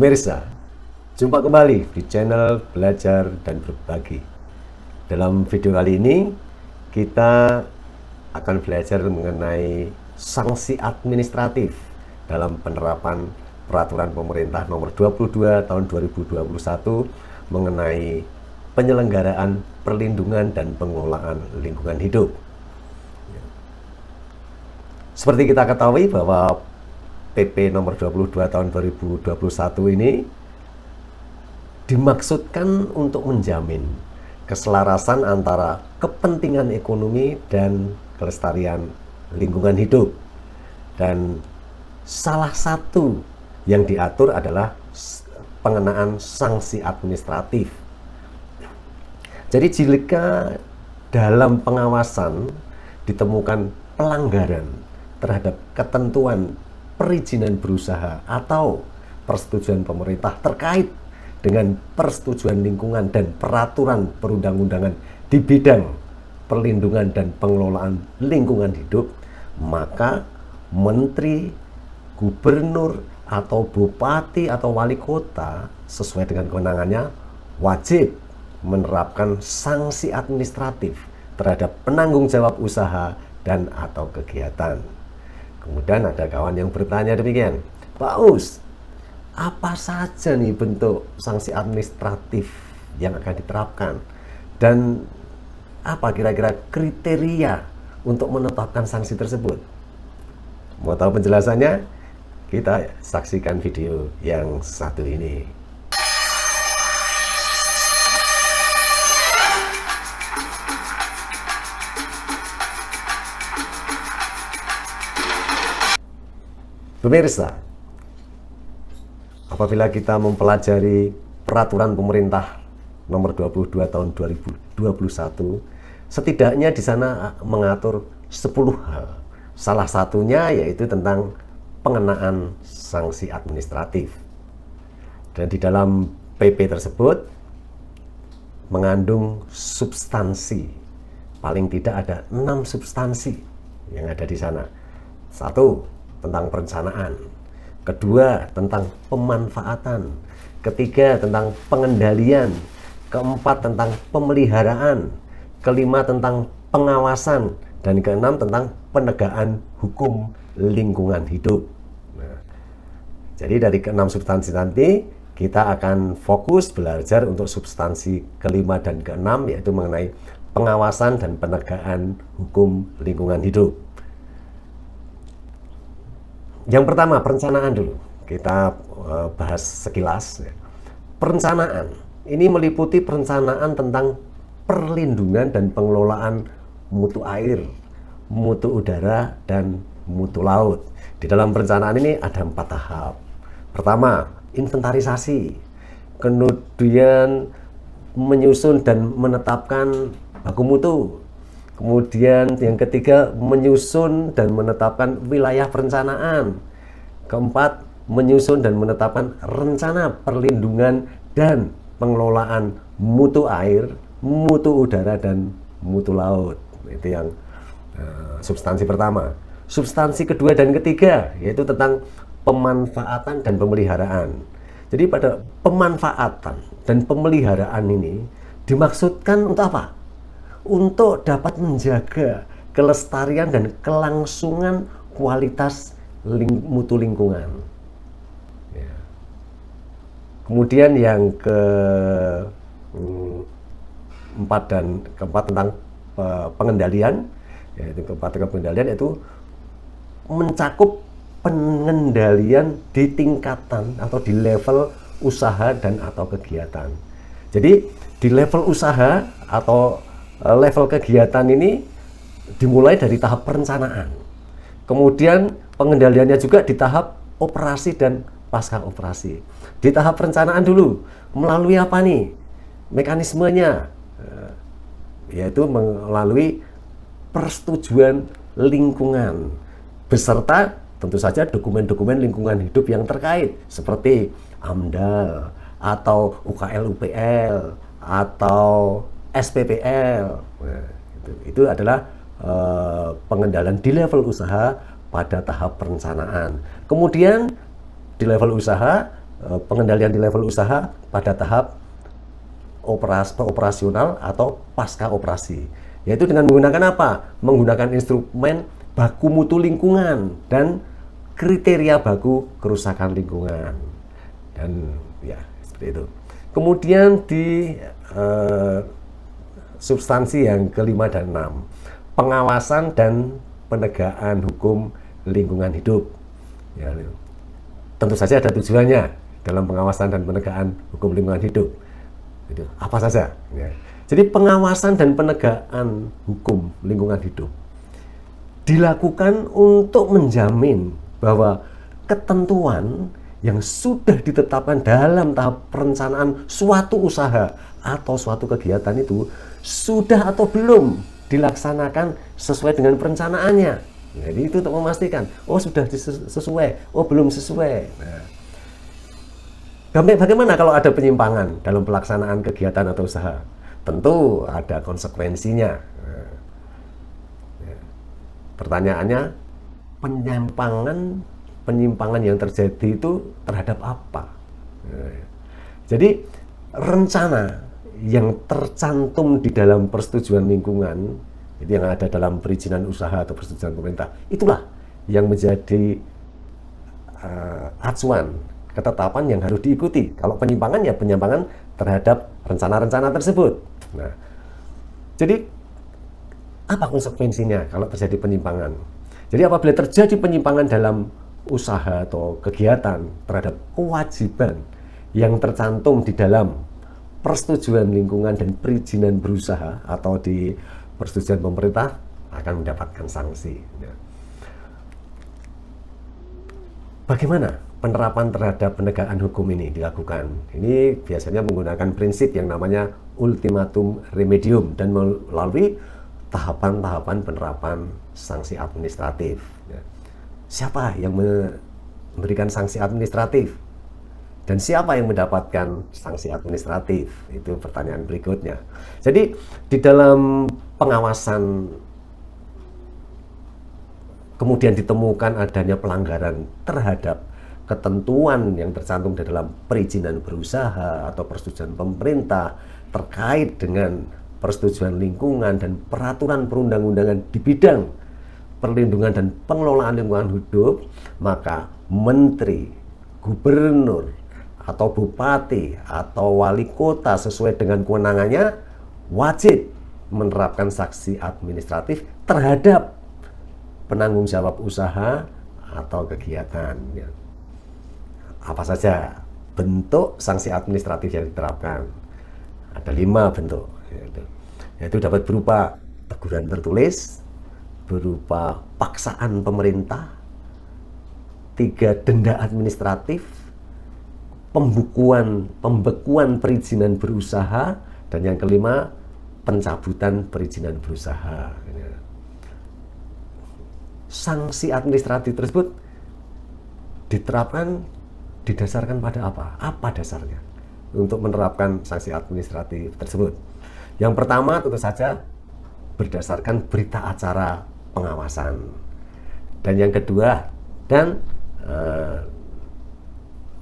Pemirsa, jumpa kembali di channel Belajar dan Berbagi. Dalam video kali ini, kita akan belajar mengenai sanksi administratif dalam penerapan Peraturan Pemerintah Nomor 22 Tahun 2021 mengenai penyelenggaraan perlindungan dan pengelolaan lingkungan hidup. Seperti kita ketahui bahwa PP nomor 22 tahun 2021 ini dimaksudkan untuk menjamin keselarasan antara kepentingan ekonomi dan kelestarian lingkungan hidup. Dan salah satu yang diatur adalah pengenaan sanksi administratif. Jadi jika dalam pengawasan ditemukan pelanggaran terhadap ketentuan perizinan berusaha atau persetujuan pemerintah terkait dengan persetujuan lingkungan dan peraturan perundang-undangan di bidang perlindungan dan pengelolaan lingkungan hidup, maka menteri, gubernur, atau bupati atau wali kota sesuai dengan kewenangannya wajib menerapkan sanksi administratif terhadap penanggung jawab usaha dan atau kegiatan. Kemudian ada kawan yang bertanya demikian, Pak Us, apa saja nih bentuk sanksi administratif yang akan diterapkan? Dan apa kira-kira kriteria untuk menetapkan sanksi tersebut? Mau tahu penjelasannya? Kita saksikan video yang satu ini. Pemirsa, apabila kita mempelajari Peraturan Pemerintah Nomor 22 Tahun 2021, setidaknya di sana mengatur 10 hal. Salah satunya yaitu tentang pengenaan sanksi administratif. Dan di dalam PP tersebut mengandung substansi. Paling tidak ada 6 substansi yang ada di sana. 1. Tentang perencanaan, kedua tentang pemanfaatan, ketiga tentang pengendalian, keempat tentang pemeliharaan, kelima tentang pengawasan, dan keenam tentang penegakan hukum lingkungan hidup. Nah, jadi dari keenam substansi nanti kita akan fokus belajar untuk substansi kelima dan keenam, yaitu mengenai pengawasan dan penegakan hukum lingkungan hidup. Yang pertama, perencanaan dulu. Kita bahas sekilas. Perencanaan ini meliputi perencanaan tentang perlindungan dan pengelolaan mutu air, mutu udara, dan mutu laut. Di dalam perencanaan ini ada 4 tahap. Pertama, inventarisasi. Kemudian menyusun dan menetapkan baku mutu. Kemudian yang ketiga, menyusun dan menetapkan wilayah perencanaan. Keempat, menyusun dan menetapkan rencana perlindungan dan pengelolaan mutu air, mutu udara, dan mutu laut. Itu yang substansi pertama. Substansi kedua dan ketiga yaitu tentang pemanfaatan dan pemeliharaan. Jadi pada pemanfaatan dan pemeliharaan ini dimaksudkan untuk apa? Untuk dapat menjaga kelestarian dan kelangsungan kualitas mutu lingkungan. Ya. Kemudian yang keempat tentang pengendalian, yaitu pengendalian itu mencakup pengendalian di tingkatan atau di level usaha dan atau kegiatan. Jadi di level usaha atau level kegiatan ini dimulai dari tahap perencanaan. Kemudian pengendaliannya juga di tahap operasi dan pasca operasi. Di tahap perencanaan dulu, melalui apa nih? Mekanismenya, yaitu melalui persetujuan lingkungan, beserta tentu saja dokumen-dokumen lingkungan hidup yang terkait, seperti AMDAL, atau UKL-UPL, atau SPPL. Nah, itu adalah pengendalian di level usaha pada tahap perencanaan. Kemudian di level usaha pengendalian di level usaha pada tahap operasional atau pasca operasi. Yaitu dengan menggunakan apa? Menggunakan instrumen baku mutu lingkungan dan kriteria baku kerusakan lingkungan. Dan ya, seperti itu. Kemudian di substansi yang kelima dan enam, pengawasan dan penegakan hukum lingkungan hidup. Ya, tentu saja ada tujuannya dalam pengawasan dan penegakan hukum lingkungan hidup. Itu apa saja? Ya. Jadi pengawasan dan penegakan hukum lingkungan hidup dilakukan untuk menjamin bahwa ketentuan yang sudah ditetapkan dalam tahap perencanaan suatu usaha atau suatu kegiatan itu sudah atau belum dilaksanakan sesuai dengan perencanaannya. Jadi itu untuk memastikan, oh sudah sesuai, oh belum sesuai. Nah, bagaimana kalau ada penyimpangan dalam pelaksanaan kegiatan atau usaha? Tentu ada konsekuensinya. Nah, ya. Pertanyaannya, penyimpangan yang terjadi itu terhadap apa? Nah, jadi rencana yang tercantum di dalam persetujuan lingkungan, itu yang ada dalam perizinan usaha atau persetujuan pemerintah, itulah yang menjadi acuan ketetapan yang harus diikuti. Kalau penyimpangan, ya penyimpangan terhadap rencana-rencana tersebut. Nah, jadi apa konsekuensinya kalau terjadi penyimpangan? Jadi apabila terjadi penyimpangan dalam usaha atau kegiatan terhadap kewajiban yang tercantum di dalam persetujuan lingkungan dan perizinan berusaha atau di persetujuan pemerintah, akan mendapatkan sanksi. Nah, bagaimana penerapan terhadap penegakan hukum ini dilakukan? Ini biasanya menggunakan prinsip yang namanya ultimatum remedium dan melalui tahapan-tahapan penerapan sanksi administratif. Siapa yang memberikan sanksi administratif? Dan siapa yang mendapatkan sanksi administratif? Itu pertanyaan berikutnya. Jadi di dalam pengawasan kemudian ditemukan adanya pelanggaran terhadap ketentuan yang tercantum di dalam perizinan berusaha atau persetujuan pemerintah terkait dengan persetujuan lingkungan dan peraturan perundang-undangan di bidang perlindungan dan pengelolaan lingkungan hidup, maka menteri, gubernur, atau bupati, atau wali kota sesuai dengan kewenangannya wajib menerapkan sanksi administratif terhadap penanggung jawab usaha atau kegiatan. Apa saja bentuk sanksi administratif yang diterapkan? Ada 5 bentuk, yaitu dapat berupa teguran tertulis, berupa paksaan pemerintah, 3 denda administratif, pembekuan perizinan berusaha, dan yang kelima pencabutan perizinan berusaha. Sanksi administratif tersebut diterapkan didasarkan pada apa? Apa dasarnya untuk menerapkan sanksi administratif tersebut? Yang pertama tentu saja berdasarkan berita acara pengawasan, dan yang kedua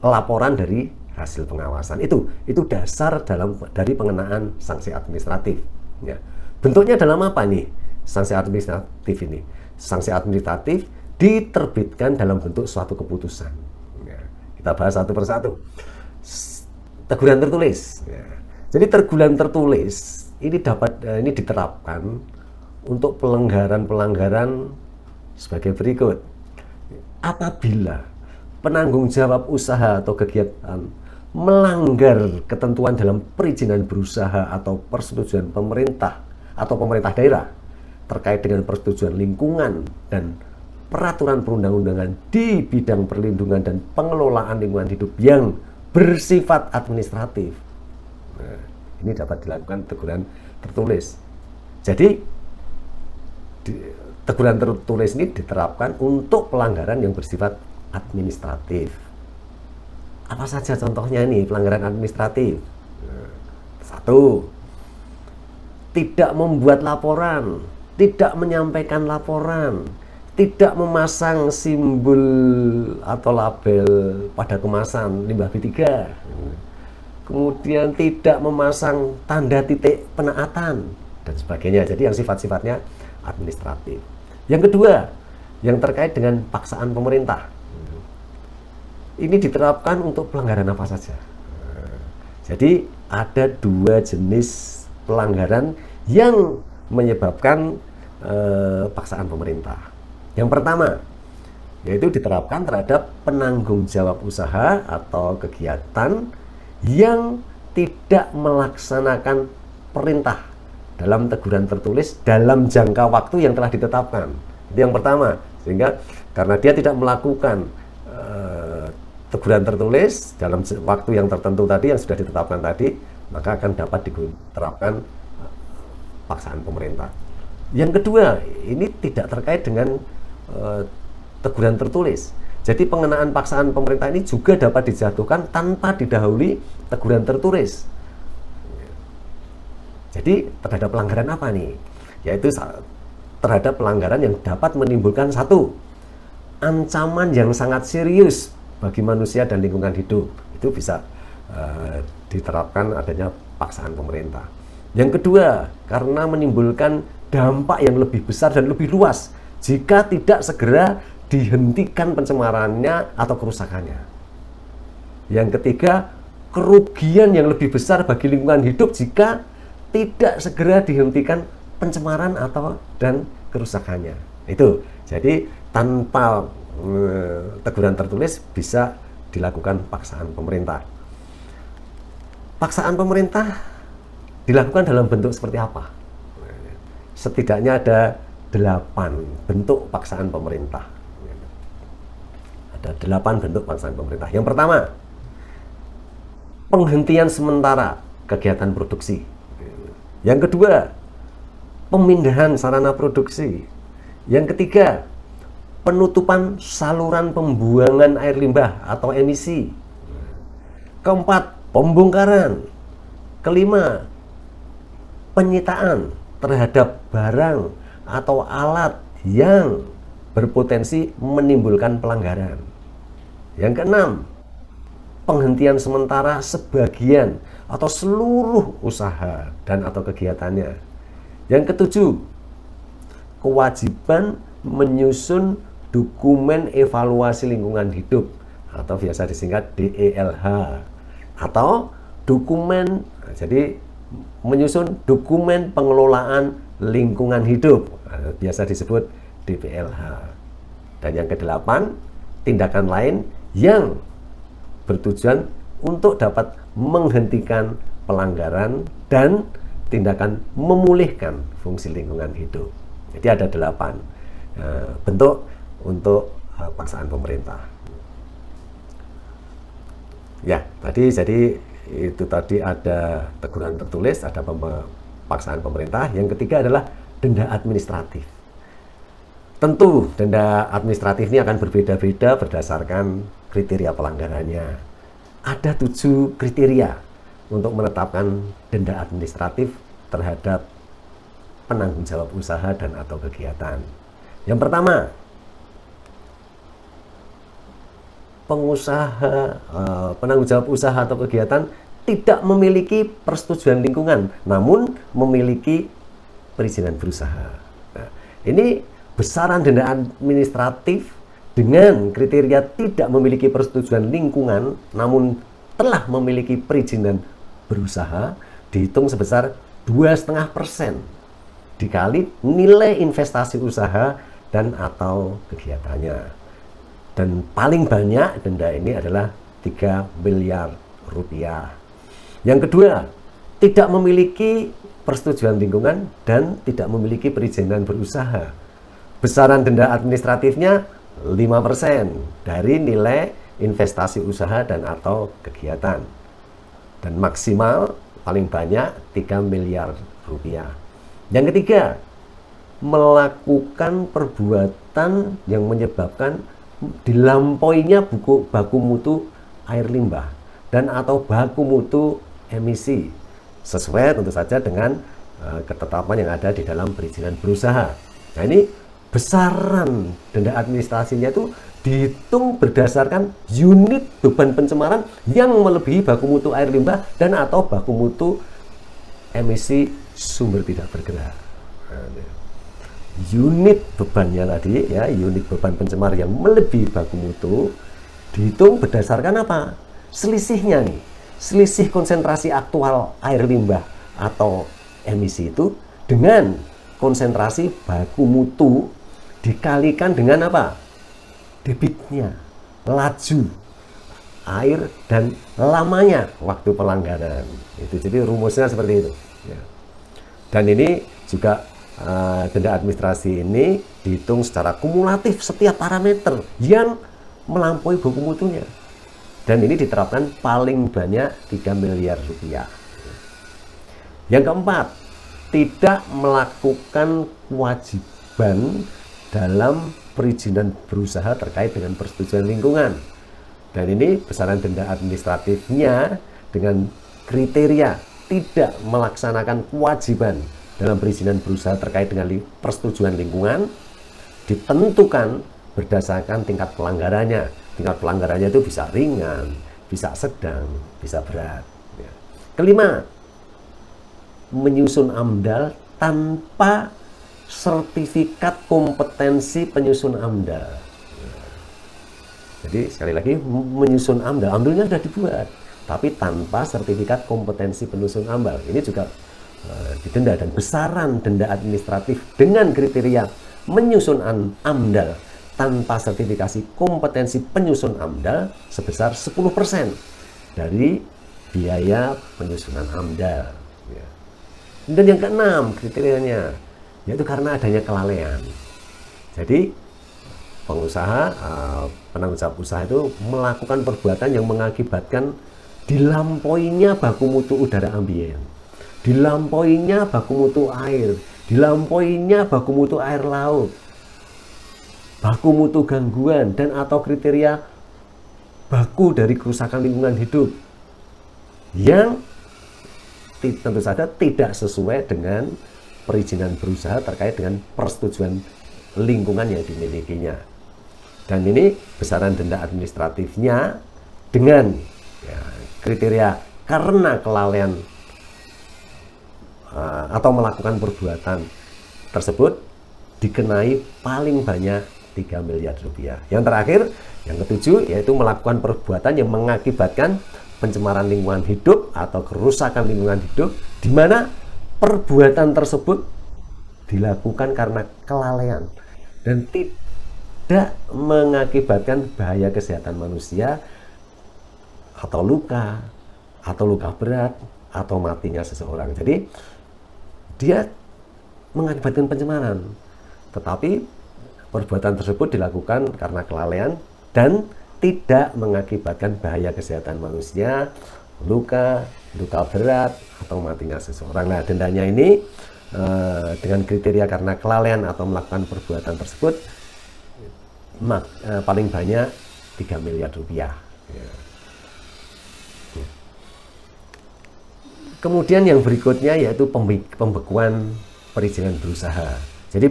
laporan dari hasil pengawasan. Itu dasar dari pengenaan sanksi administratif. Ya. Bentuknya dalam apa nih sanksi administratif ini? Sanksi administratif diterbitkan dalam bentuk suatu keputusan. Ya. Kita bahas satu persatu. Teguran tertulis. Ya. Jadi teguran tertulis ini diterapkan untuk pelanggaran-pelanggaran sebagai berikut. Apabila penanggung jawab usaha atau kegiatan melanggar ketentuan dalam perizinan berusaha atau persetujuan pemerintah atau pemerintah daerah terkait dengan persetujuan lingkungan dan peraturan perundang-undangan di bidang perlindungan dan pengelolaan lingkungan hidup yang bersifat administratif. Nah, ini dapat dilakukan teguran tertulis. Jadi teguran tertulis ini diterapkan untuk pelanggaran yang bersifat administratif. Apa saja contohnya ini pelanggaran administratif? 1. Tidak membuat laporan, tidak menyampaikan laporan, tidak memasang simbol atau label pada kemasan limbah B3, kemudian tidak memasang tanda titik penaatan dan sebagainya. Jadi yang sifat-sifatnya administratif. Yang kedua, yang terkait dengan paksaan pemerintah. Ini diterapkan untuk pelanggaran apa saja. Jadi ada dua jenis pelanggaran yang menyebabkan paksaan pemerintah. Yang pertama, yaitu diterapkan terhadap penanggung jawab usaha atau kegiatan yang tidak melaksanakan perintah dalam teguran tertulis dalam jangka waktu yang telah ditetapkan. Itu yang pertama. Sehingga karena dia tidak melakukan teguran tertulis dalam waktu yang tertentu tadi, yang sudah ditetapkan tadi, maka akan dapat diterapkan paksaan pemerintah. Yang kedua, ini tidak terkait dengan teguran tertulis. Jadi pengenaan paksaan pemerintah ini juga dapat dijatuhkan tanpa didahului teguran tertulis. Jadi terhadap pelanggaran apa nih? Yaitu terhadap pelanggaran yang dapat menimbulkan satu, ancaman yang sangat serius bagi manusia dan lingkungan hidup. Itu bisa diterapkan adanya paksaan pemerintah. Yang kedua, karena menimbulkan dampak yang lebih besar dan lebih luas jika tidak segera dihentikan pencemarannya atau kerusakannya. Yang ketiga, kerugian yang lebih besar bagi lingkungan hidup jika tidak segera dihentikan pencemaran atau dan kerusakannya. Itu. Jadi tanpa teguran tertulis bisa dilakukan paksaan pemerintah. Paksaan pemerintah dilakukan dalam bentuk seperti apa? Setidaknya ada 8 bentuk paksaan pemerintah. Ada 8 bentuk paksaan pemerintah. Yang pertama, penghentian sementara kegiatan produksi. Yang kedua, pemindahan sarana produksi. Yang ketiga, penutupan saluran pembuangan air limbah atau emisi. Keempat, pembongkaran. Kelima, penyitaan terhadap barang atau alat yang berpotensi menimbulkan pelanggaran. Yang keenam, penghentian sementara sebagian atau seluruh usaha dan atau kegiatannya. Yang ketujuh, kewajiban menyusun dokumen evaluasi lingkungan hidup atau biasa disingkat DELH, atau dokumen, jadi menyusun dokumen pengelolaan lingkungan hidup, biasa disebut DPLH. Dan yang kedelapan, tindakan lain yang bertujuan untuk dapat menghentikan pelanggaran dan tindakan memulihkan fungsi lingkungan hidup. Jadi ada 8 bentuk untuk paksaan pemerintah. Ya, jadi itu tadi ada teguran tertulis, ada paksaan pemerintah. Yang ketiga adalah denda administratif. Tentu denda administratif ini akan berbeda-beda berdasarkan kriteria pelanggarannya. Ada 7 kriteria untuk menetapkan denda administratif terhadap penanggung jawab usaha dan atau kegiatan. Yang pertama, penanggung jawab usaha atau kegiatan tidak memiliki persetujuan lingkungan, namun memiliki perizinan berusaha. Nah, ini besaran denda administratif dengan kriteria tidak memiliki persetujuan lingkungan, namun telah memiliki perizinan berusaha, dihitung sebesar 2,5% dikali nilai investasi usaha dan atau kegiatannya. Dan paling banyak denda ini adalah 3 miliar rupiah. Yang kedua, tidak memiliki persetujuan lingkungan dan tidak memiliki perizinan berusaha. Besaran denda administratifnya 5% dari nilai investasi usaha dan atau kegiatan. Dan maksimal paling banyak 3 miliar rupiah. Yang ketiga, melakukan perbuatan yang menyebabkan dilampauinya baku mutu air limbah dan atau baku mutu emisi sesuai tentu saja dengan ketetapan yang ada di dalam perizinan berusaha. Nah, ini besaran denda administrasinya itu dihitung berdasarkan unit beban pencemaran yang melebihi baku mutu air limbah dan atau baku mutu emisi sumber tidak bergerak. Unit bebannya tadi ya, unit beban pencemar yang melebihi baku mutu dihitung berdasarkan apa? Selisihnya nih, selisih konsentrasi aktual air limbah atau emisi itu dengan konsentrasi baku mutu dikalikan dengan apa? Debitnya, laju air dan lamanya waktu pelanggaran. Itu jadi rumusnya seperti itu. Ya. Dan ini juga denda administrasi ini dihitung secara kumulatif setiap parameter yang melampaui baku mutunya. Dan ini diterapkan paling banyak 3 miliar rupiah. Yang keempat, tidak melakukan kewajiban dalam perizinan berusaha terkait dengan persetujuan lingkungan. Dan ini besaran denda administratifnya dengan kriteria tidak melaksanakan kewajiban dalam perizinan berusaha terkait dengan persetujuan lingkungan ditentukan berdasarkan tingkat pelanggarannya. Tingkat pelanggarannya itu bisa ringan, bisa sedang, bisa berat. Kelima, menyusun AMDAL tanpa sertifikat kompetensi penyusun AMDAL. Jadi sekali lagi menyusun AMDAL, AMDALnya sudah dibuat, tapi tanpa sertifikat kompetensi penyusun AMDAL. Ini juga didenda, dan besaran denda administratif dengan kriteria menyusun AMDAL tanpa sertifikasi kompetensi penyusun AMDAL sebesar 10% dari biaya penyusunan AMDAL. Dan yang keenam kriterianya, yaitu karena adanya kelalaian. Jadi pengusaha, penanggung jawab usaha itu melakukan perbuatan yang mengakibatkan dilampauinya baku mutu udara ambien, dilampauinya baku mutu air, dilampauinya baku mutu air laut, baku mutu gangguan dan atau kriteria baku dari kerusakan lingkungan hidup yang tentu saja tidak sesuai dengan perizinan berusaha terkait dengan persetujuan lingkungan yang dimilikinya. Dan ini besaran denda administratifnya dengan kriteria karena kelalaian atau melakukan perbuatan tersebut dikenai paling banyak 3 miliar rupiah. Yang terakhir, yang ketujuh, yaitu melakukan perbuatan yang mengakibatkan pencemaran lingkungan hidup atau kerusakan lingkungan hidup, di mana perbuatan tersebut dilakukan karena kelalaian dan tidak mengakibatkan bahaya kesehatan manusia atau luka berat atau matinya seseorang. Jadi dia mengakibatkan pencemaran, tetapi perbuatan tersebut dilakukan karena kelalaian dan tidak mengakibatkan bahaya kesehatan manusia, luka berat atau matinya seseorang. Nah, dendanya ini dengan kriteria karena kelalaian atau melakukan perbuatan tersebut paling banyak 3 miliar rupiah. Kemudian yang berikutnya yaitu pembekuan perizinan berusaha. Jadi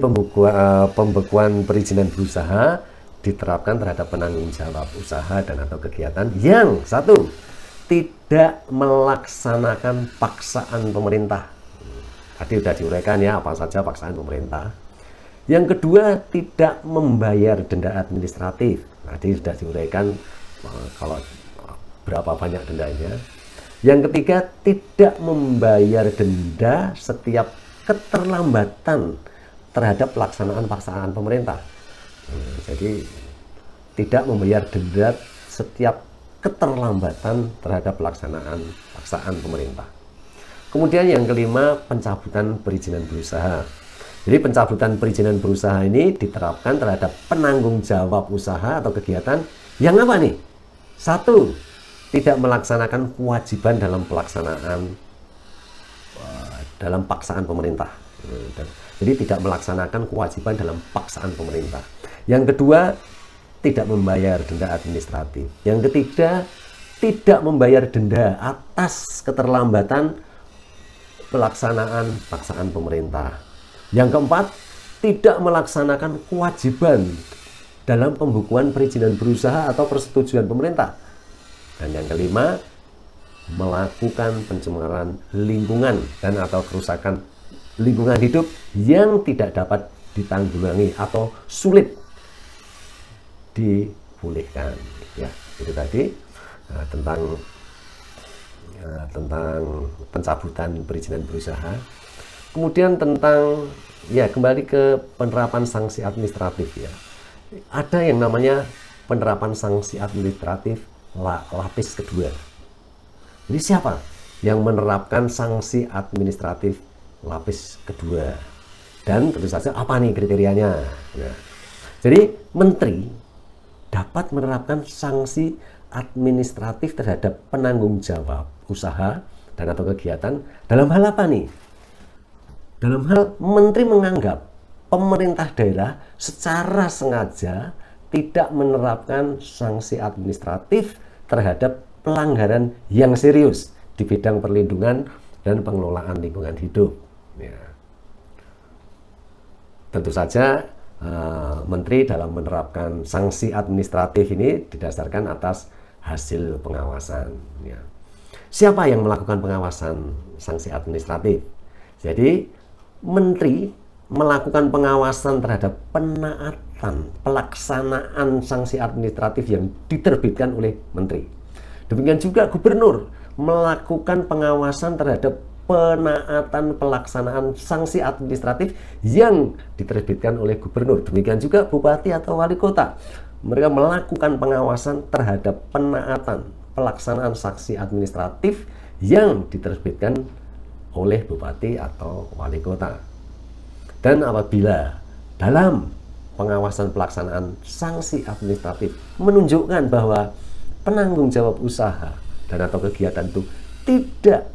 pembekuan perizinan berusaha diterapkan terhadap penanggung jawab usaha dan atau kegiatan yang satu, tidak melaksanakan paksaan pemerintah. Tadi sudah diuraikan ya apa saja paksaan pemerintah. Yang kedua, tidak membayar denda administratif. Tadi sudah diuraikan kalau berapa banyak dendanya. Yang ketiga, tidak membayar denda setiap keterlambatan terhadap pelaksanaan paksaan pemerintah. Jadi tidak membayar denda setiap keterlambatan terhadap pelaksanaan paksaan pemerintah. Kemudian yang kelima, pencabutan perizinan berusaha. Jadi pencabutan perizinan berusaha ini diterapkan terhadap penanggung jawab usaha atau kegiatan yang apa nih? Satu, tidak melaksanakan kewajiban dalam pelaksanaan dalam paksaan pemerintah. Jadi tidak melaksanakan kewajiban dalam paksaan pemerintah. Yang kedua, tidak membayar denda administratif. Yang ketiga, tidak membayar denda atas keterlambatan pelaksanaan paksaan pemerintah. Yang keempat, tidak melaksanakan kewajiban dalam pembukuan perizinan berusaha atau persetujuan pemerintah. Dan yang kelima, melakukan pencemaran lingkungan dan atau kerusakan lingkungan hidup yang tidak dapat ditanggulangi atau sulit dipulihkan. Ya, itu tadi tentang pencabutan perizinan berusaha. Kemudian tentang kembali ke penerapan sanksi administratif ya. Ada yang namanya penerapan sanksi administratif lapis kedua. Jadi siapa yang menerapkan sanksi administratif lapis kedua? Dan tentu saja apa nih kriterianya? Nah, jadi menteri dapat menerapkan sanksi administratif terhadap penanggung jawab usaha dan atau kegiatan dalam hal apa nih? Dalam hal menteri menganggap pemerintah daerah secara sengaja tidak menerapkan sanksi administratif terhadap pelanggaran yang serius di bidang perlindungan dan pengelolaan lingkungan hidup. Ya. Tentu saja menteri dalam menerapkan sanksi administratif ini didasarkan atas hasil pengawasan. Ya. Siapa yang melakukan pengawasan sanksi administratif? Jadi menteri melakukan pengawasan terhadap penaatan pelaksanaan sanksi administratif yang diterbitkan oleh menteri. Demikian juga gubernur melakukan pengawasan terhadap penaatan pelaksanaan sanksi administratif yang diterbitkan oleh gubernur. Demikian juga bupati atau wali kota. Mereka melakukan pengawasan terhadap penaatan pelaksanaan sanksi administratif yang diterbitkan oleh bupati atau wali kota. Dan apabila dalam pengawasan pelaksanaan sanksi administratif menunjukkan bahwa penanggung jawab usaha dan atau kegiatan itu tidak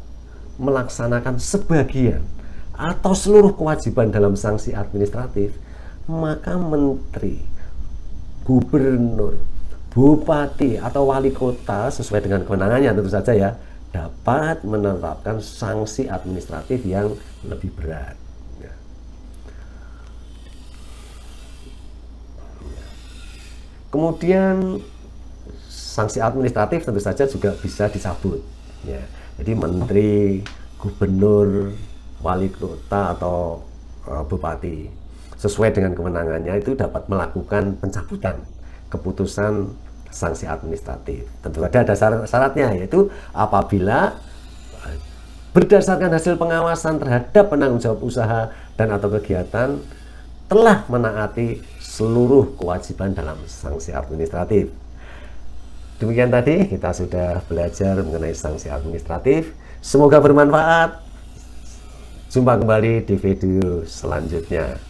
melaksanakan sebagian atau seluruh kewajiban dalam sanksi administratif, maka menteri, gubernur, bupati atau wali kota sesuai dengan kewenangannya tentu saja ya, dapat menerapkan sanksi administratif yang lebih berat. Kemudian sanksi administratif tentu saja juga bisa dicabut. Ya. Jadi menteri, gubernur, wali kota atau bupati sesuai dengan kewenangannya itu dapat melakukan pencabutan keputusan sanksi administratif. Tentu saja ada syaratnya, yaitu apabila berdasarkan hasil pengawasan terhadap penanggung jawab usaha dan atau kegiatan telah menaati seluruh kewajiban dalam sanksi administratif. Demikian tadi kita sudah belajar mengenai sanksi administratif. Semoga bermanfaat. Jumpa kembali di video selanjutnya.